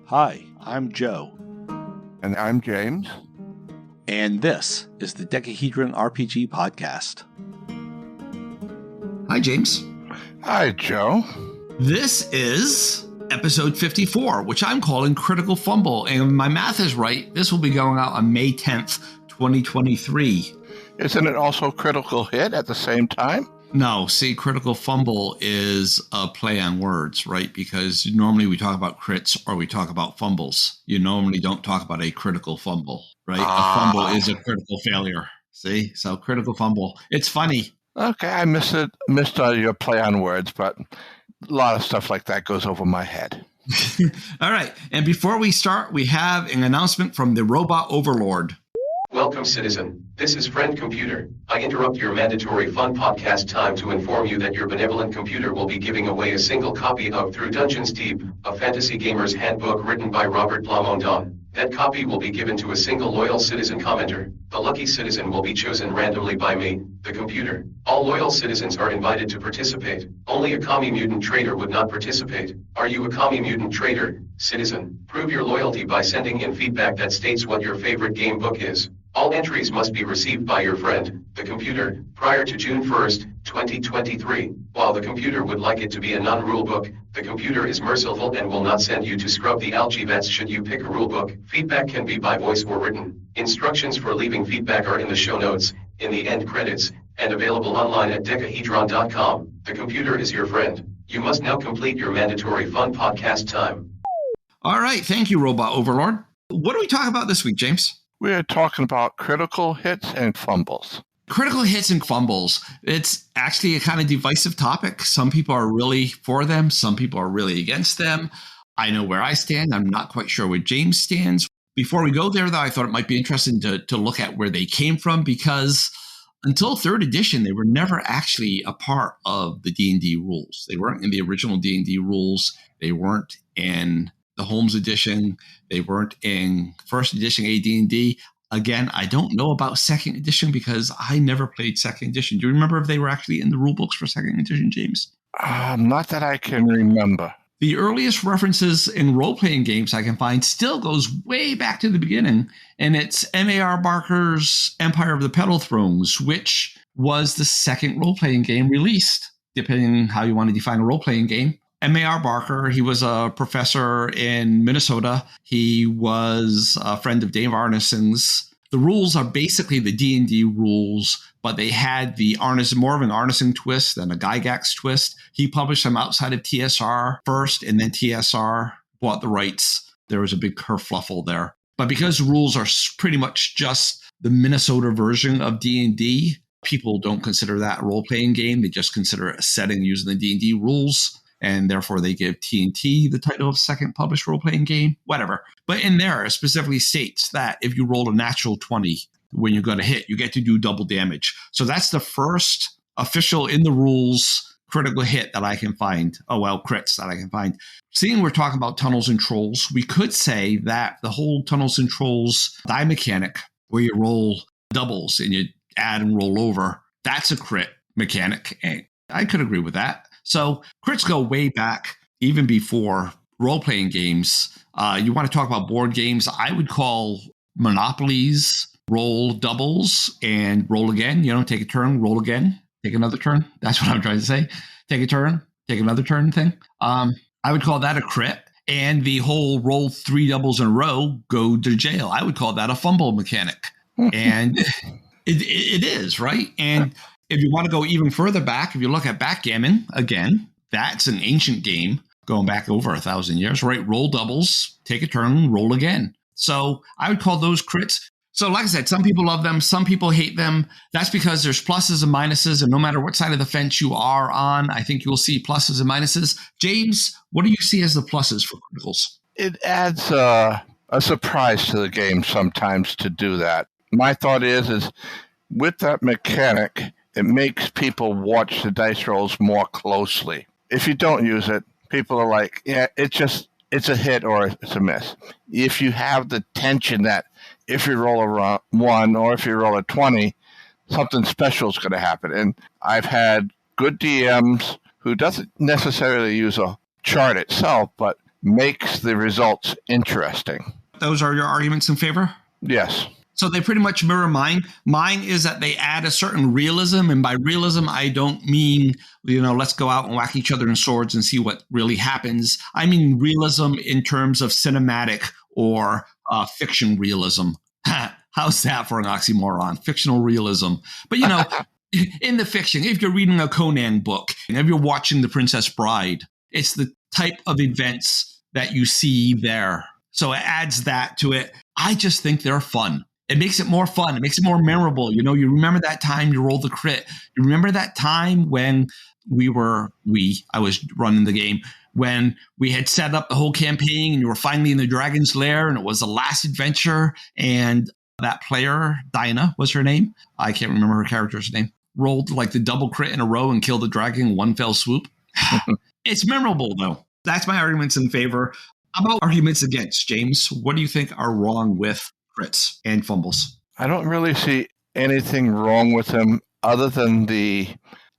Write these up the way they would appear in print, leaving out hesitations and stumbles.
Hi, I'm Joe. And I'm James. And this is the Decahedron RPG Podcast. Hi, James. Hi, Joe. This is episode 54, which I'm calling Critical Fumble. And if my math is right, this will be going out on May 10th, 2023. Isn't it also Critical Hit at the same time? No, see, Critical Fumble is a play on words, right? Because normally we talk about crits or we talk about fumbles. You normally don't talk about a critical fumble, right? A fumble is a critical failure. See? So critical fumble. It's funny. Okay, I missed your play on words, but a lot of stuff like that goes over my head. All right. And before we start, we have an announcement from the Robot Overlord. Welcome, citizen. This is Friend Computer. I interrupt your mandatory fun podcast time to inform you that your benevolent computer will be giving away a single copy of Through Dungeons Deep, a fantasy gamer's handbook written by Robert Blamondon. That copy will be given to a single loyal citizen commenter. The lucky citizen will be chosen randomly by me, the computer. All loyal citizens are invited to participate. Only a commie mutant traitor would not participate. Are you a commie mutant traitor, citizen? Prove your loyalty by sending in feedback that states what your favorite game book is. All entries must be received by your friend, the computer, prior to June 1st, 2023. While the computer would like it to be a non-rule book, the computer is merciful and will not send you to scrub the algae vets should you pick a rule book. Feedback can be by voice or written. Instructions for leaving feedback are in the show notes, in the end credits, and available online at decahedron.com. The computer is your friend. You must now complete your mandatory fun podcast time. All right. Thank you, Robot Overlord. What do we talk about this week, James? We're talking about critical hits and fumbles. Critical hits and fumbles. It's actually a kind of divisive topic. Some people are really for them. Some people are really against them. I know where I stand. I'm not quite sure where James stands. Before we go there, though, I thought it might be interesting to look at where they came from, because until 3rd edition, they were never actually a part of the D&D rules. They weren't in the original D&D rules. They weren't in the Holmes edition. They weren't in 1st edition AD&D. Again, I don't know about 2nd edition because I never played 2nd edition. Do you remember if they were actually in the rule books for 2nd edition, James? Not that I can remember. The earliest references in role-playing games I can find still goes way back to the beginning, and it's M.A.R. Barker's Empire of the Petal Thrones, which was the 2nd role-playing game released, depending on how you want to define a role-playing game. M.A.R. Barker, he was a professor in Minnesota. He was a friend of Dave Arneson's. The rules are basically the D&D rules, but they had the more of an Arneson twist than a Gygax twist. He published them outside of TSR first, and then TSR bought the rights. There was a big kerfluffle there. But because the rules are pretty much just the Minnesota version of D&D, people don't consider that a role-playing game. They just consider it a setting using the D&D rules. And therefore, they give T&T the title of 2nd published role-playing game, whatever. But in there, it specifically states that if you roll a natural 20 when you're going to hit, you get to do double damage. So that's the first official in the rules critical hit that I can find. Oh, well, crits that I can find. Seeing we're talking about Tunnels and Trolls, we could say that the whole Tunnels and Trolls die mechanic, where you roll doubles and you add and roll over, that's a crit mechanic. And I could agree with that. So crits go way back, even before role-playing games. You want to talk about board games, I would call Monopolies roll doubles and roll again. Take a turn, roll again, take another turn. That's what I'm trying to say. Take a turn, take another turn thing. I would call that a crit. And the whole roll 3 doubles in a row, go to jail. I would call that a fumble mechanic. And it is, right? And if you want to go even further back, if you look at backgammon, again, that's an ancient game going back over 1,000 years, right? Roll doubles, take a turn, roll again. So I would call those crits. So like I said, some people love them, some people hate them. That's because there's pluses and minuses, and no matter what side of the fence you are on, I think you'll see pluses and minuses. James, what do you see as the pluses for criticals? It adds a surprise to the game sometimes to do that. My thought is with that mechanic, it makes people watch the dice rolls more closely. If you don't use it, people are like, yeah, it's a hit or it's a miss. If you have the tension that if you roll a 1 or if you roll a 20, something special is going to happen. And I've had good DMs who doesn't necessarily use a chart itself, but makes the results interesting. Those are your arguments in favor? Yes. So they pretty much mirror mine. Mine is that they add a certain realism. And by realism, I don't mean, let's go out and whack each other in swords and see what really happens. I mean realism in terms of cinematic or fiction realism. How's that for an oxymoron? Fictional realism. But, in the fiction, if you're reading a Conan book, and if you're watching The Princess Bride, it's the type of events that you see there. So it adds that to it. I just think they're fun. It makes it more fun. It makes it more memorable. You remember that time you rolled the crit. You remember that time when I was running the game, when we had set up the whole campaign and you were finally in the dragon's lair and it was the last adventure and that player, Dinah was her name. I can't remember her character's name. Rolled like the double crit in a row and killed the dragon in one fell swoop. It's memorable though. That's my arguments in favor. How about arguments against, James? What do you think are wrong with crits and fumbles? I don't really see anything wrong with them other than the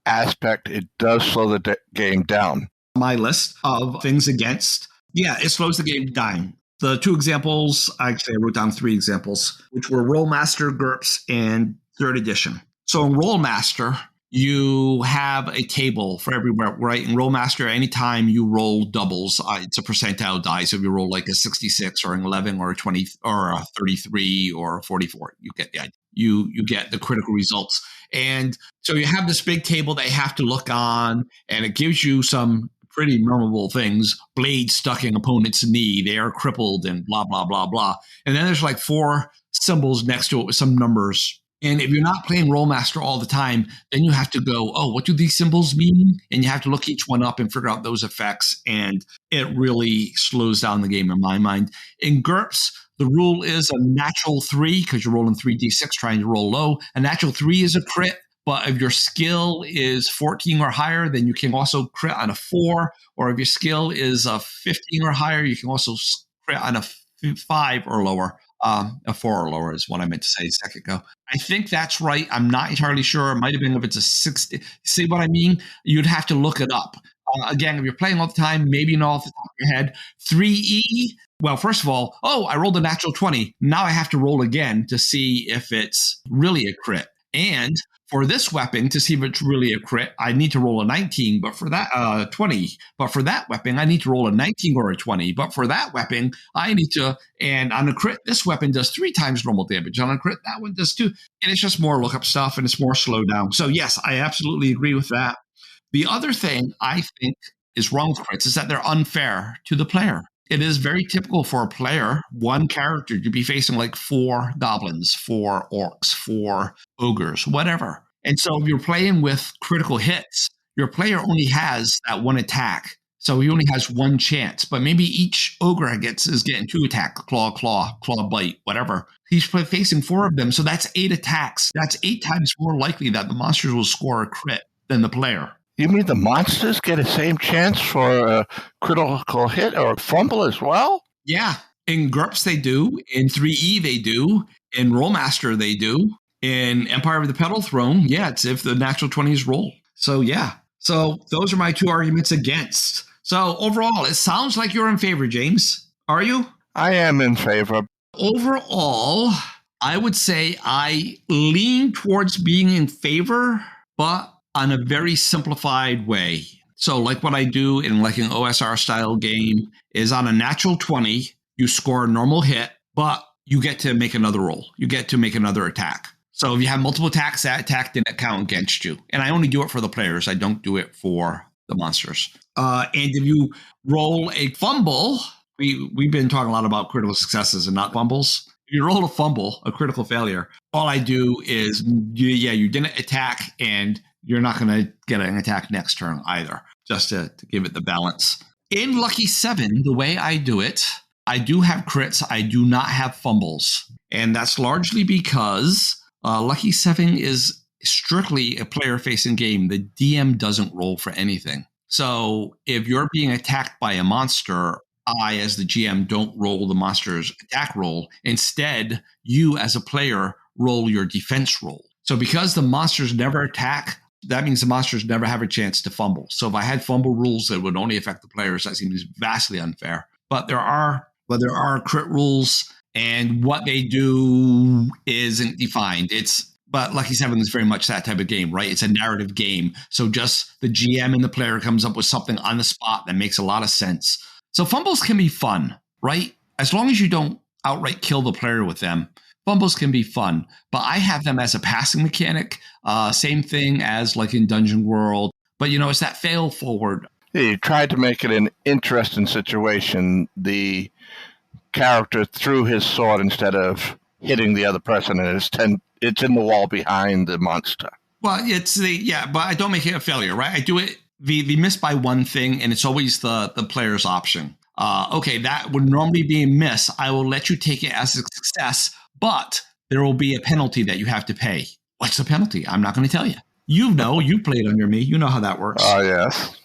aspect it does slow the game down. My list of things against, it slows the game down. The two examples, actually I wrote down 3 examples, which were Rollmaster, GURPS, and 3rd edition. So in Rollmaster, you have a table for everywhere, right? In Rollmaster, anytime you roll doubles, it's a percentile die. So if you roll like a 66 or an 11 or a 20 or a 33 or a 44, you get the idea. You get the critical results. And so you have this big table that you have to look on, and it gives you some pretty memorable things. Blade stuck in opponent's knee, they are crippled, and blah, blah, blah, blah. And then there's like 4 symbols next to it with some numbers. And if you're not playing Rollmaster all the time, then you have to go, what do these symbols mean? And you have to look each one up and figure out those effects. And it really slows down the game in my mind. In GURPS, the rule is a natural 3 because you're rolling 3d6 trying to roll low. A natural 3 is a crit. But if your skill is 14 or higher, then you can also crit on a 4. Or if your skill is a 15 or higher, you can also crit on a 5 or lower. A 4 or lower is what I meant to say a second ago. I think that's right. I'm not entirely sure. It might have been if it's a 60. See what I mean? You'd have to look it up. Again, if you're playing all the time, maybe you know off the top of your head. 3E, well, first of all, I rolled a natural 20. Now I have to roll again to see if it's really a crit. And for this weapon, to see if it's really a crit, I need to roll a 19, but for that 20. But for that weapon, I need to roll a 19 or a 20. But for that weapon, I need to, and on a crit, this weapon does 3 times normal damage. On a crit, that one does 2. And it's just more lookup stuff and it's more slow down. So yes, I absolutely agree with that. The other thing I think is wrong with crits is that they're unfair to the player. It is very typical for a player, one character, to be facing like 4 goblins, 4 orcs, 4 ogres, whatever. And so if you're playing with critical hits, your player only has that 1 attack. So he only has 1 chance. But maybe each ogre is getting 2 attacks, claw, bite, whatever. He's facing 4 of them. So that's 8 attacks. That's 8 times more likely that the monsters will score a crit than the player. You mean the monsters get the same chance for a critical hit or a fumble as well? Yeah. In GURPS, they do. In 3E, they do. In Rollmaster, they do. In Empire of the Petal Throne, it's if the natural 20s roll. So, yeah. So those are my 2 arguments against. So overall, it sounds like you're in favor, James. Are you? I am in favor. Overall, I would say I lean towards being in favor, but on a very simplified way. So like what I do in like an OSR style game is on a natural 20, you score a normal hit, but you get to make another roll. You get to make another attack. So if you have multiple attacks, that attack didn't count against you. And I only do it for the players. I don't do it for the monsters. And if you roll a fumble, we've been talking a lot about critical successes and not fumbles. If you roll a fumble, a critical failure, all I do is, you didn't attack and you're not going to get an attack next turn either, just to give it the balance. In Lucky 7, the way I do it, I do have crits. I do not have fumbles. And that's largely because Lucky 7 is strictly a player-facing game. The DM doesn't roll for anything. So if you're being attacked by a monster, I, as the GM, don't roll the monster's attack roll. Instead, you, as a player, roll your defense roll. So because the monsters never attack, that means the monsters never have a chance to fumble. So if I had fumble rules that would only affect the players, that seems vastly unfair. But there are crit rules, and what they do isn't defined. But Lucky 7 is very much that type of game, right? It's a narrative game. So just the GM and the player comes up with something on the spot that makes a lot of sense. So fumbles can be fun, right? As long as you don't outright kill the player with them, fumbles can be fun. But I have them as a passing mechanic. Same thing as like in Dungeon World. But, it's that fail forward. Yeah, you tried to make it an interesting situation. The character threw his sword instead of hitting the other person, and it's in the wall behind the monster. Well, but I don't make it a failure, right? I do it, we miss by one thing, and it's always the player's option. Okay, that would normally be a miss. I will let you take it as a success, but there will be a penalty that you have to pay. What's the penalty? I'm not going to tell you. You played under me. You know how that works. Oh, yes.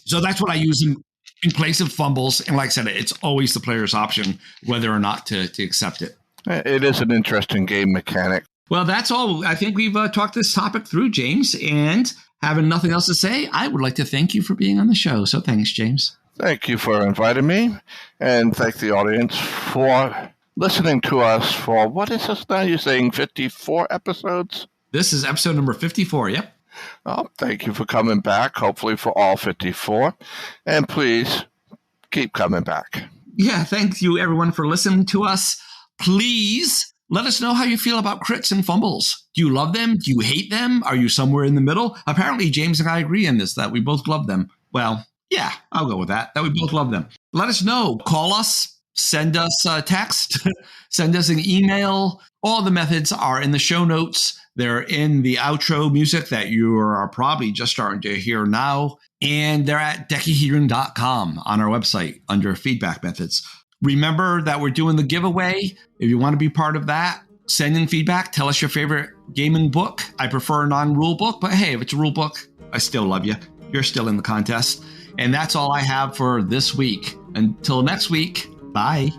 So that's what I use in place of fumbles. And like I said, it's always the player's option whether or not to accept it. It is an interesting game mechanic. Well, that's all. I think we've talked this topic through, James. And having nothing else to say, I would like to thank you for being on the show. So thanks, James. Thank you for inviting me. And thank the audience for listening to us for, what is this now? You're saying 54 episodes? This is episode number 54, yep. Well, thank you for coming back, hopefully for all 54. And please keep coming back. Yeah, thank you, everyone, for listening to us. Please let us know how you feel about crits and fumbles. Do you love them? Do you hate them? Are you somewhere in the middle? Apparently, James and I agree on this, that we both love them. Well, yeah, I'll go with that we both love them. Let us know. Call us. Send us a text. Send us an email. All the methods are in the show notes. They're in the outro music that you are probably just starting to hear now. And they're at decahedron.com on our website under feedback methods. Remember that we're doing the giveaway. If you want to be part of that, send in feedback. Tell us your favorite gaming book. I prefer a non-rule book, but hey, if it's a rule book, I still love you. You're still in the contest. And that's all I have for this week. Until next week, bye.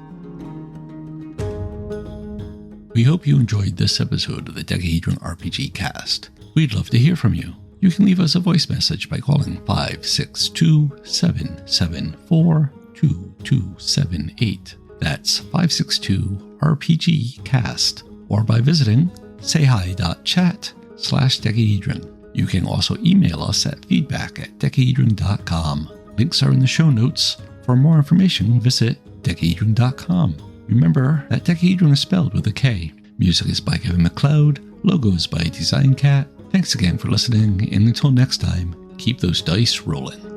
We hope you enjoyed this episode of the Decahedron RPG Cast. We'd love to hear from you. You can leave us a voice message by calling 562-774-2278. That's 562-RPG-CAST. Or by visiting sayhi.chat/decahedron. You can also email us at feedback@decahedron.com. Links are in the show notes. For more information, visit decahedron.com. Remember that Decahedron is spelled with a K. Music is by Kevin MacLeod. Logos by Design Cat. Thanks again for listening, and until next time, keep those dice rolling.